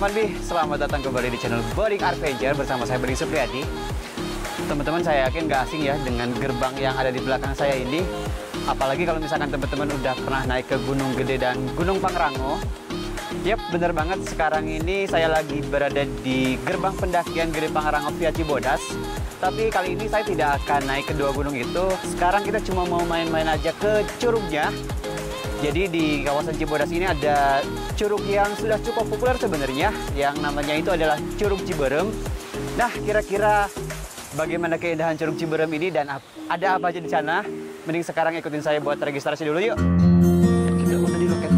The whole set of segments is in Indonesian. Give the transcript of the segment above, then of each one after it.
Teman Bi, selamat datang kembali di channel Boring Adventure bersama saya Budi Supriyadi. Teman-teman, saya yakin gak asing ya dengan gerbang yang ada di belakang saya ini. Apalagi kalau misalkan teman-teman udah pernah naik ke Gunung Gede dan Gunung Pangrango. Yap, bener banget, sekarang ini saya lagi berada di gerbang pendakian Gede Pangrango via Cibodas. Tapi kali ini saya tidak akan naik kedua gunung itu. Sekarang kita cuma mau main-main aja ke curugnya. Jadi di kawasan Cibodas ini ada curug yang sudah cukup populer sebenarnya, yang namanya itu adalah Curug Ciberem. Nah, kira-kira bagaimana keindahan Curug Ciberem ini dan ada apa aja di sana? Mending sekarang ikutin saya buat registrasi dulu yuk. Kita udah di loket.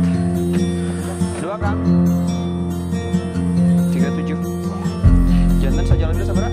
2 Kang. 37. Jantan saja dulu sabar.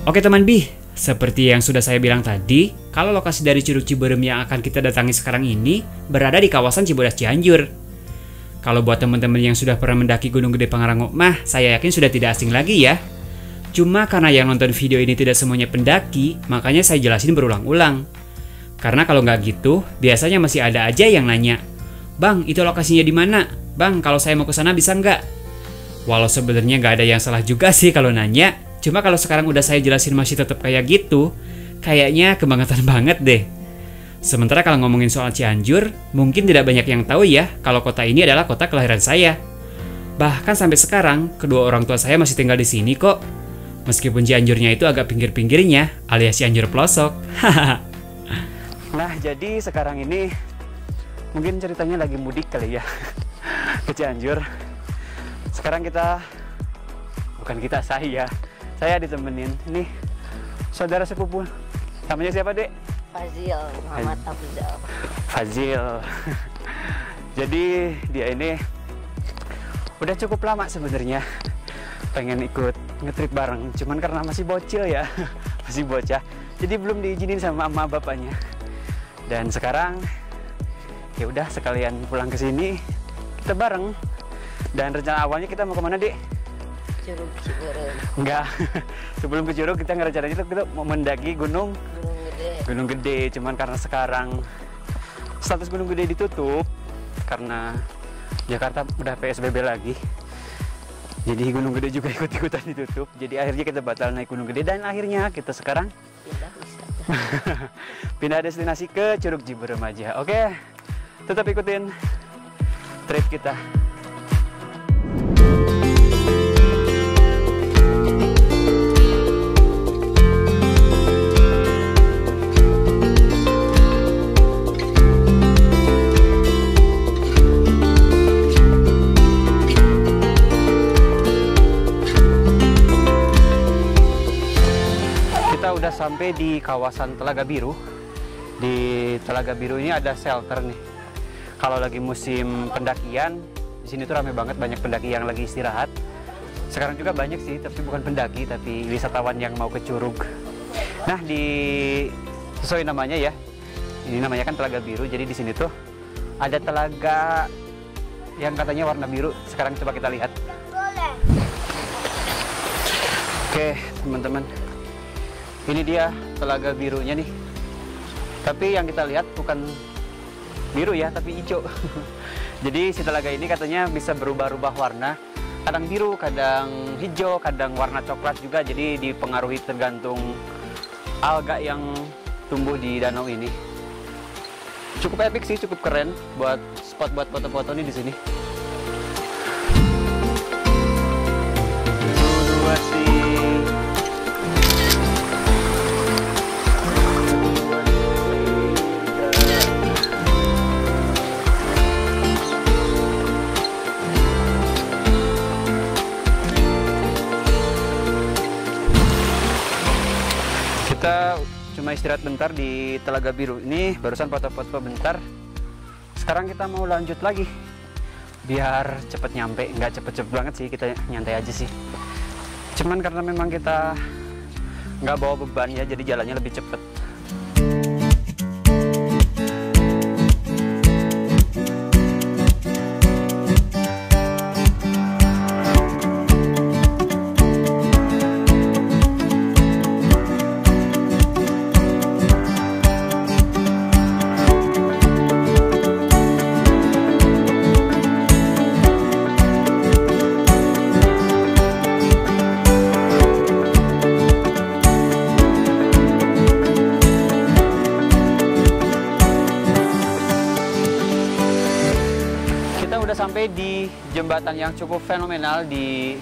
Oke teman Bi, seperti yang sudah saya bilang tadi, kalau lokasi dari Curug Ciberem yang akan kita datangi sekarang ini berada di kawasan Cibodas Cianjur. Kalau buat teman-teman yang sudah pernah mendaki Gunung Gede Pangrango mah, saya yakin sudah tidak asing lagi ya. Cuma karena yang nonton video ini tidak semuanya pendaki, makanya saya jelasin berulang-ulang. Karena kalau nggak gitu, biasanya masih ada aja yang nanya, "Bang, itu lokasinya di mana? Bang, kalau saya mau ke sana bisa nggak?" Walau sebenarnya nggak ada yang salah juga sih kalau nanya. Cuma kalau sekarang udah saya jelasin masih tetap kayak gitu, kayaknya kebangetan banget deh. Sementara kalau ngomongin soal Cianjur, mungkin tidak banyak yang tahu ya kalau kota ini adalah kota kelahiran saya. Bahkan sampai sekarang, kedua orang tua saya masih tinggal di sini kok. Meskipun Cianjurnya itu agak pinggir-pinggirnya, alias Cianjur pelosok. Nah, jadi sekarang ini mungkin ceritanya lagi mudik kali ya ke Cianjur. Sekarang saya ditemenin nih saudara sepupu. Namanya siapa, Dek? Fazil, Muhammad Afzal. Fazil. Jadi dia ini udah cukup lama sebenarnya pengen ikut ngetrip bareng, cuman karena masih bocil ya, masih bocah, jadi belum diizinin sama mama bapaknya. Dan sekarang ya udah sekalian pulang ke sini kita bareng. Dan rencana awalnya kita mau kemana, Dek? Curug Ciberem. Enggak, sebelum ke Curug kita ngerencananya kita mau mendaki Gunung Gede. Cuman karena sekarang status Gunung Gede ditutup karena Jakarta udah PSBB lagi. Jadi Gunung Gede juga ikut-ikutan ditutup. Jadi akhirnya kita batal naik Gunung Gede dan akhirnya kita sekarang pindah destinasi ke Curug Ciberem aja. Oke, tetap ikutin trip kita. Udah sampai di kawasan Telaga Biru. Di Telaga Biru ini ada shelter nih. Kalau lagi musim pendakian, di sini tuh rame banget, banyak pendaki yang lagi istirahat. Sekarang juga banyak sih, tapi bukan pendaki, tapi wisatawan yang mau ke Curug. Nah, sesuai namanya ya. Ini namanya kan Telaga Biru. Jadi di sini tuh ada telaga yang katanya warna biru. Sekarang coba kita lihat. Oke, teman-teman. Ini dia telaga birunya nih. Tapi yang kita lihat bukan biru ya, tapi hijau. Jadi si telaga ini katanya bisa berubah-ubah warna. Kadang biru, kadang hijau, kadang warna coklat juga. Jadi dipengaruhi tergantung alga yang tumbuh di danau ini. Cukup epic sih, cukup keren buat spot buat foto-foto nih di sini. Kita cuma istirahat bentar di Telaga Biru ini, barusan foto-foto bentar. Sekarang kita mau lanjut lagi biar cepet nyampe. Nggak cepet-cepet banget sih, kita nyantai aja sih. Cuman karena memang kita nggak bawa beban ya, jadi jalannya lebih cepet. Sampai di jembatan yang cukup fenomenal di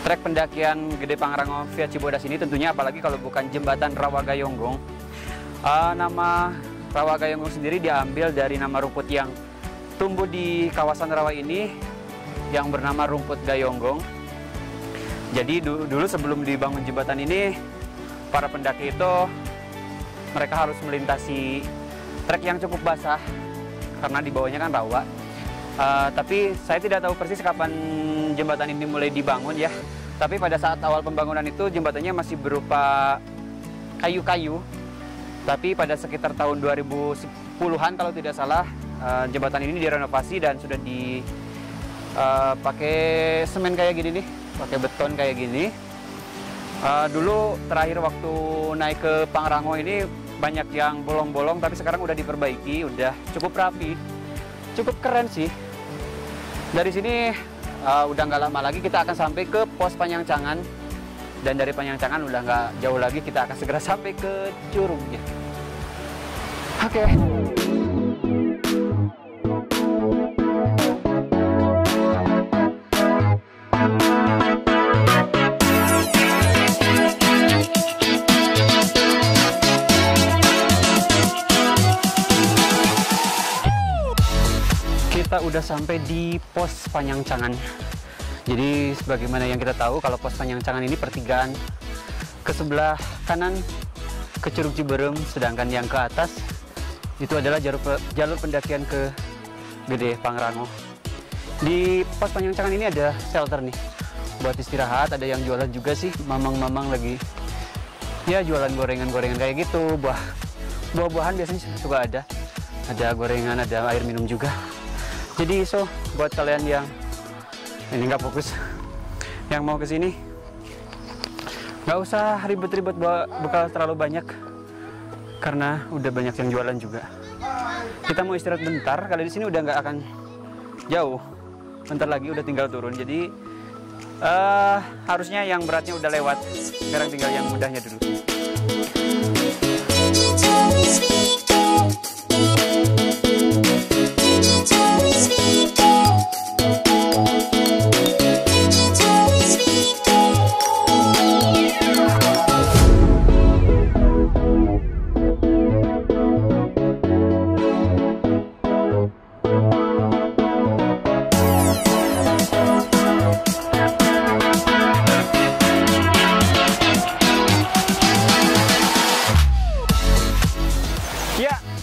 trek pendakian Gede Pangrango via Cibodas ini, tentunya apalagi kalau bukan jembatan Rawagayonggong. Nama Rawagayonggong sendiri diambil dari nama rumput yang tumbuh di kawasan rawa ini yang bernama rumput gayonggong. Jadi dulu sebelum dibangun jembatan ini, para pendaki itu mereka harus melintasi trek yang cukup basah karena di bawahnya kan rawa. Tapi saya tidak tahu persis kapan jembatan ini mulai dibangun ya. Tapi pada saat awal pembangunan itu jembatannya masih berupa kayu-kayu. Tapi pada sekitar tahun 2010-an kalau tidak salah, jembatan ini direnovasi dan sudah dipakai semen kayak gini nih, pakai beton kayak gini. Dulu terakhir waktu naik ke Pangrango ini banyak yang bolong-bolong, tapi sekarang udah diperbaiki, udah cukup rapi, cukup keren sih. Dari sini udah nggak lama lagi kita akan sampai ke pos Panyangcangan, dan dari Panyangcangan udah nggak jauh lagi, kita akan segera sampai ke Curugnya. Oke. Kita udah sampai di pos Panyangcangan. Jadi sebagaimana yang kita tahu, kalau pos Panyangcangan ini pertigaan ke sebelah kanan ke Curug Ciberem, sedangkan yang ke atas itu adalah jalur pendakian ke Gede Pangrango. Di pos Panyangcangan ini ada shelter nih buat istirahat, ada yang jualan juga sih, mamang-mamang lagi ya jualan gorengan-gorengan kayak gitu, buah-buahan biasanya suka ada gorengan, ada air minum juga. Jadi buat kalian yang ini nggak fokus, yang mau ke sini nggak usah ribet-ribet bawa bekal terlalu banyak karena udah banyak yang jualan juga. Kita mau istirahat bentar, kalau di sini udah nggak akan jauh, bentar lagi udah tinggal turun. Jadi harusnya yang beratnya udah lewat, sekarang tinggal yang mudahnya dulu.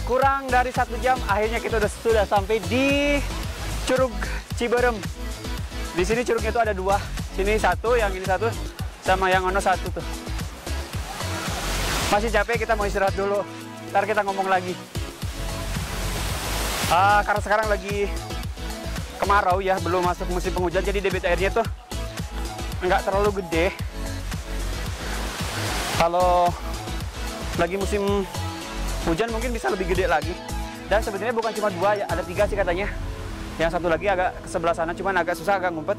Kurang dari 1 jam, akhirnya kita sudah sampai di Curug Ciberem. Di sini curugnya itu ada 2. Sini 1, yang ini 1, sama yang ono 1 tuh. Masih capek, kita mau istirahat dulu. Ntar kita ngomong lagi. Karena sekarang lagi kemarau ya, belum masuk musim penghujan, jadi debit airnya tuh nggak terlalu gede. Kalau lagi musim hujan mungkin bisa lebih gede lagi. Dan sebenarnya bukan cuma 2 ya, ada 3 sih katanya. Yang 1 lagi agak ke sebelah sana, cuman agak susah, agak ngumpet.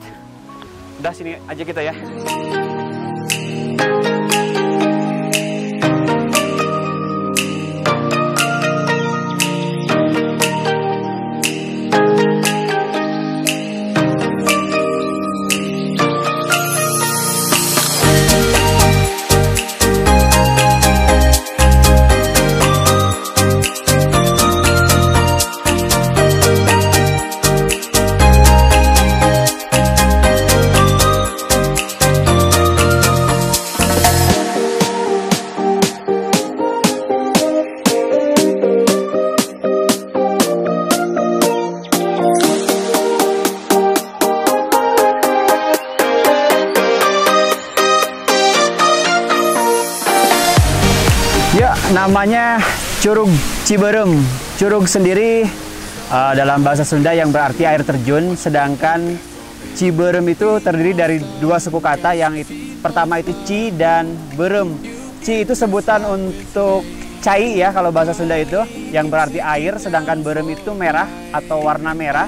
Udah sini aja kita ya. Namanya Curug Ciberem. Curug sendiri dalam bahasa Sunda yang berarti air terjun, sedangkan Ciberem itu terdiri dari dua suku kata yang pertama itu ci dan berem. Ci itu sebutan untuk cai ya kalau bahasa Sunda itu, yang berarti air, sedangkan berem itu merah atau warna merah.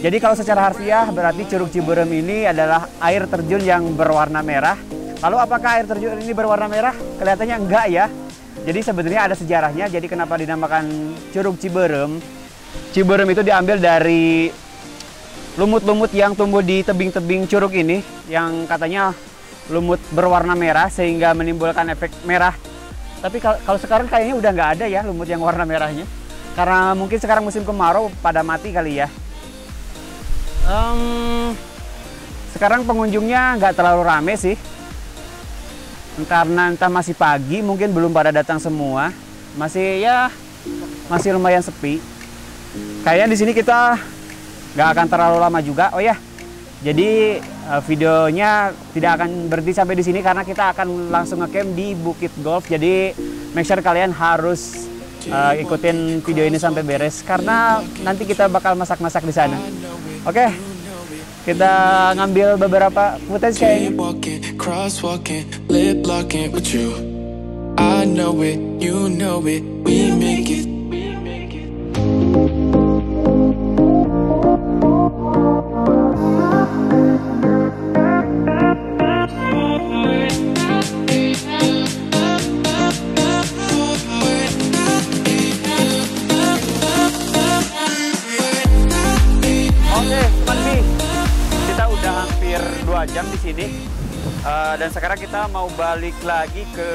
Jadi kalau secara harfiah berarti Curug Ciberem ini adalah air terjun yang berwarna merah. Lalu apakah air terjun ini berwarna merah? Kelihatannya enggak ya. Jadi sebenarnya ada sejarahnya. Jadi kenapa dinamakan Curug Ciberem? Ciberem itu diambil dari lumut-lumut yang tumbuh di tebing-tebing curug ini, yang katanya lumut berwarna merah sehingga menimbulkan efek merah. Tapi kalau sekarang kayaknya udah nggak ada ya lumut yang warna merahnya. Karena mungkin sekarang musim kemarau pada mati kali ya. Sekarang pengunjungnya nggak terlalu rame sih. Karena entah masih pagi, mungkin belum pada datang semua. Masih lumayan sepi. Kayaknya di sini kita nggak akan terlalu lama juga. Oh ya, jadi videonya tidak akan berhenti sampai di sini karena kita akan langsung ngecamp di Bukit Golf. Jadi make sure kalian harus ikutin video ini sampai beres karena nanti kita bakal masak-masak di sana. Oke, kita ngambil beberapa footage kayaknya. Jam di sini dan sekarang kita mau balik lagi ke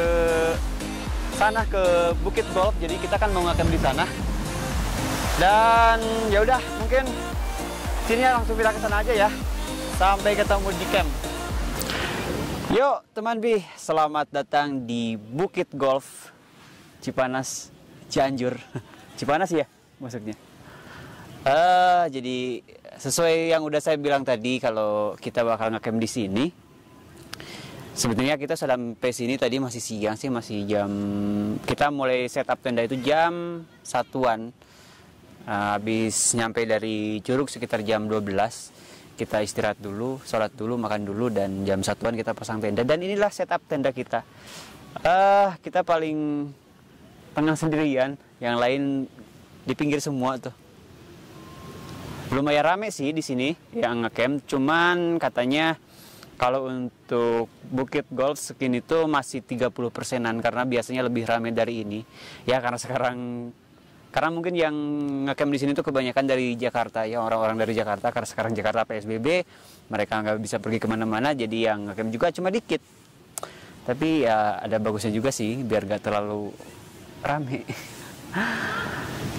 sana ke Bukit Golf. Jadi kita kan mau ngecamp di sana dan ya udah mungkin sini langsung kita ke sana aja ya. Sampai ketemu di camp. Yuk teman Bi, selamat datang di Bukit Golf Cipanas Cianjur. Cipanas ya maksudnya. Jadi sesuai yang udah saya bilang tadi kalau kita bakal ngecamp di sini. Sebetulnya kita sampai sini tadi masih siang sih, masih jam, kita mulai setup tenda itu jam 1-an. Habis nyampe dari Curug sekitar jam 12. Kita istirahat dulu, sholat dulu, makan dulu, dan jam 1-an kita pasang tenda. Dan inilah setup tenda kita. Kita paling tengah sendirian, yang lain di pinggir semua tuh. Lumayan rame sih di sini yang ngecamp, cuman katanya kalau untuk Bukit Golf segini itu masih 30%-an karena biasanya lebih rame dari ini. Ya karena mungkin yang ngecamp di sini tuh kebanyakan dari Jakarta ya, orang-orang dari Jakarta, karena sekarang Jakarta PSBB, mereka nggak bisa pergi kemana-mana, jadi yang ngecamp juga cuma dikit. Tapi ya ada bagusnya juga sih biar gak terlalu rame.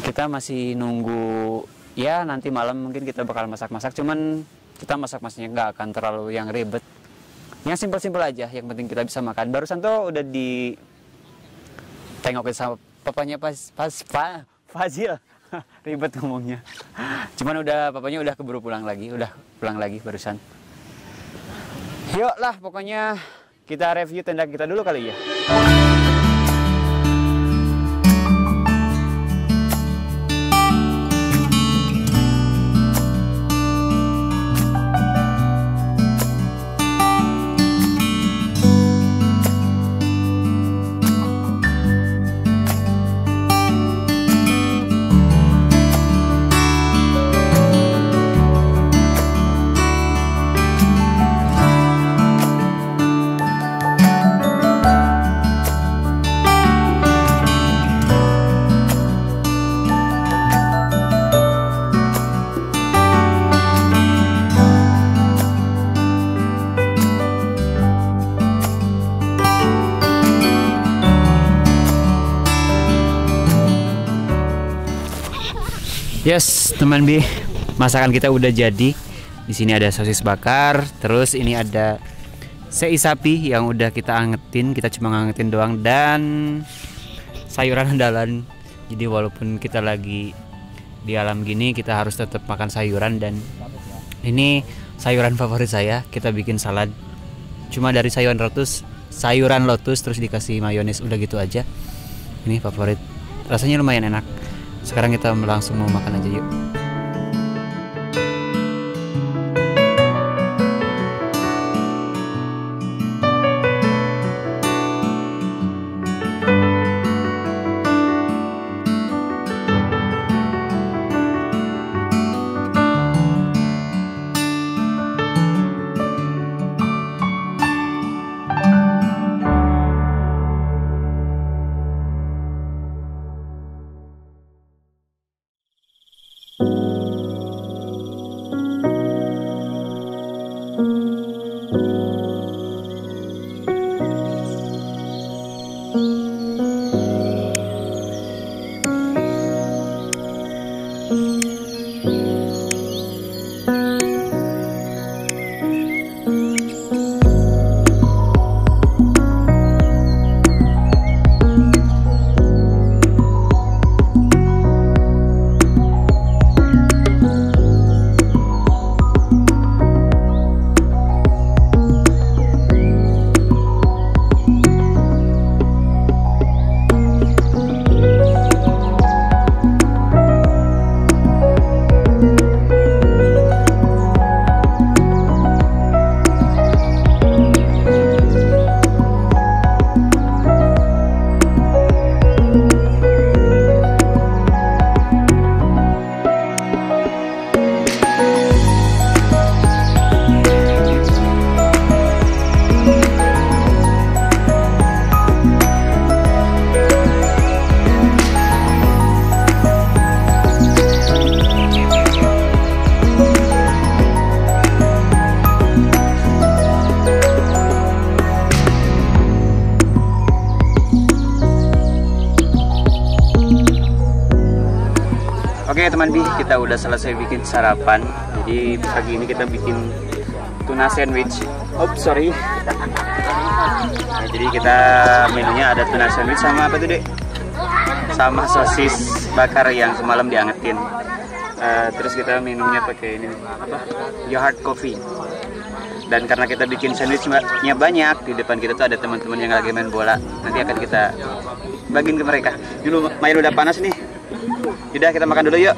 Kita masih nunggu. Ya nanti malam mungkin kita bakal masak-masak, cuman kita masak-masaknya nggak akan terlalu yang ribet. Yang simpel-simpel aja, yang penting kita bisa makan. Barusan tuh udah ditengokin sama papanya Fazil. Ribet ngomongnya. Cuman papanya udah keburu pulang lagi barusan. Yuk lah pokoknya kita review tenda kita dulu kali ya. Yes, teman B, masakan kita udah jadi. Di sini ada sosis bakar, terus ini ada sei sapi yang udah kita angetin, kita cuma ngangetin doang, dan sayuran andalan. Jadi walaupun kita lagi di alam gini, kita harus tetap makan sayuran, dan ini sayuran favorit saya. Kita bikin salad cuma dari sayuran lotus terus dikasih mayones, udah gitu aja. Ini favorit. Rasanya lumayan enak. Sekarang kita langsung mau makan aja yuk. Oke teman Bi, kita udah selesai bikin sarapan. Jadi pagi ini kita bikin tuna sandwich. Sorry. Nah, jadi kita menunya ada tuna sandwich sama apa tuh Dek? Sama sosis bakar yang semalam diangetin. Terus kita minumnya pakai ini apa? Yogurt coffee. Dan karena kita bikin sandwichnya banyak, di depan kita tuh ada teman-teman yang lagi main bola. Nanti akan kita bagiin ke mereka. Dulu main udah panas nih. Udah kita makan dulu yuk.